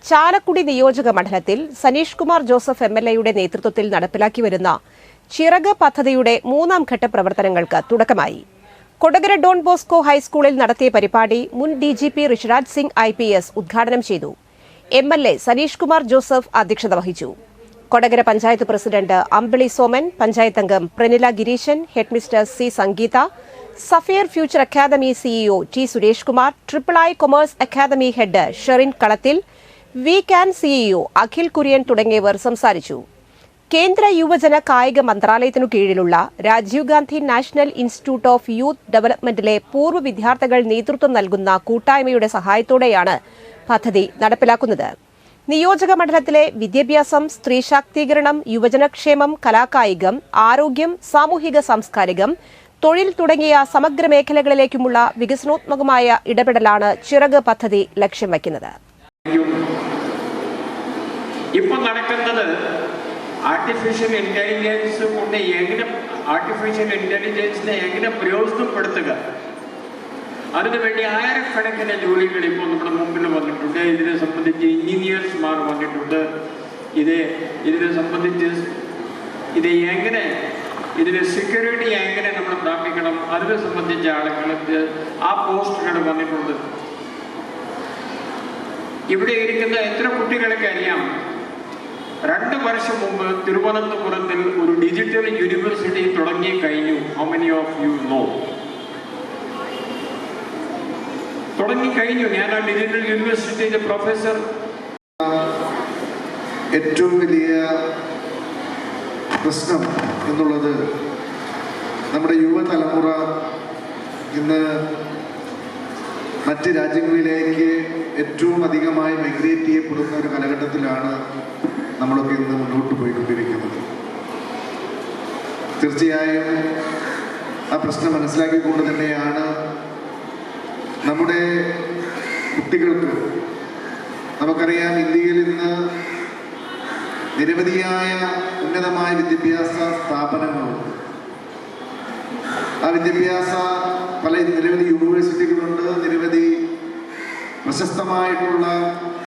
ചാലക്കുടി നിയോജക മണ്ഡലത്തിൽ സനീഷ് കുമാർ ജോസഫ് MLA-യുടെ നേതൃത്വത്തിൽ നടപ്പിലാക്കി വരുന്ന ചിറക് പദ്ധതിയുടെ മൂന്നാം ഘട്ട പ്രവർത്തനങ്ങൾക്ക് തുടക്കമായി. കൊടകര ഡോൺ ബോസ്കോ ഹൈസ്കൂളിൽ നടത്തിയ പരിപാടി മുൻ DGP ഋഷിരാജ് സിംഗ് IPS ഉദ്ഘാടനം ചെയ്തു. MLA സനീഷ് കുമാർ ജോസഫ് അധ്യക്ഷത വഹിച്ചു. കൊടകര പഞ്ചായത്ത് പ്രസിഡന്റ് അമ്പിളി സോമൻ, പഞ്ചായത്ത് അംഗം Pranila Gireeshan, headmistress C Sangeetha, sapphire future academy CEO T Suresh Kumar, III commerce academy head Sherin Kalathil, we can CEO Akhil Kurian തുടങ്ങിയവർ സംസാരിച്ചു. കേന്ദ്ര യുവജന കായിക മന്ത്രാലയത്തിനു കീഴിലുള്ള Rajiv Gandhi national institute of youth ഡെവലപ്മെന്റിലെ പൂർവ്വ വിദ്യാർത്ഥികൾ നേതൃത്വം നൽകുന്ന കൂട്ടായ്മയുടെ സഹായത്തോടെയാണ് പദ്ധതി നടപ്പിലാക്കുന്നത്. നിയോജക മണ്ഡലത്തിലെ വിദ്യാഭ്യാസം, സ്ത്രീ ശാക്തീകരണം, യുവജനക്ഷേമം, കലാകായികം, ആരോഗ്യം, സാമൂഹിക സാംസ്കാരികം, തൊഴിൽ തുടങ്ങിയ സമഗ്ര മേഖലകളിലേക്കുമുള്ള വികസനോത്മകമായ ഇടപെടലാണ് ചിറക് പദ്ധതി ലക്ഷ്യം വയ്ക്കുന്നത്. ഇപ്പോൾ നടക്കുന്നത് ആർട്ടിഫിഷ്യൽ ഇന്റലിജൻസിനെ എങ്ങനെ പ്രയോജനപ്പെടുത്തുക, അതിനുവേണ്ടി ആയിരക്കണക്കിന് ജോലികൾ ഇപ്പോൾ നമ്മുടെ മുമ്പിൽ വന്നിട്ടുണ്ട്. ഇതിനെ സംബന്ധിച്ച് എഞ്ചിനീയേഴ്സ്മാർ വന്നിട്ടുണ്ട്. ഇതിനെ സംബന്ധിച്ച് ഇതിന് സെക്യൂരിറ്റി എങ്ങനെ നമ്മൾ സ്ഥാപിക്കണം, അതിനെ സംബന്ധിച്ച ആളുകൾക്ക് ആ പോസ്റ്റുകൾ വന്നിട്ടുണ്ട്. ഇവിടെ ഇരിക്കുന്ന എത്ര കുട്ടികളൊക്കെ അറിയാം, 2 വർഷം മുമ്പ് തിരുവനന്തപുരത്തിൽ ഒരു ഡിജിറ്റൽ യൂണിവേഴ്സിറ്റി തുടങ്ങി കഴിഞ്ഞു. How many of you know? തുടങ്ങിക്കഴിഞ്ഞു. ഞാൻ ആ ഡിജിറ്റൽ യൂണിവേഴ്സിറ്റിയിലെ പ്രൊഫസർ. ഏറ്റവും വലിയ പ്രശ്നം എന്നുള്ളത് നമ്മുടെ യുവതലമുറ ഇന്ന് മറ്റ് രാജ്യങ്ങളിലേക്ക് ഏറ്റവും അധികമായി മൈഗ്രേറ്റ് ചെയ്യപ്പെടുന്ന ഒരു കാലഘട്ടത്തിലാണ് നമ്മളൊക്കെ ഇന്ന് മുന്നോട്ട് പോയിക്കൊണ്ടിരിക്കുന്നത്. തീർച്ചയായും ആ പ്രശ്നം മനസ്സിലാക്കിക്കൊണ്ട് തന്നെയാണ് നമ്മുടെ കുട്ടികൾക്ക്, നമുക്കറിയാം ഇന്ത്യയിൽ ഇന്ന് നിരവധിയായ ഉന്നതമായ വിദ്യാഭ്യാസ സ്ഥാപനങ്ങളുണ്ട്. ആ നിരവധി യൂണിവേഴ്സിറ്റികളുണ്ട്, നിരവധി പ്രശസ്തമായിട്ടുള്ള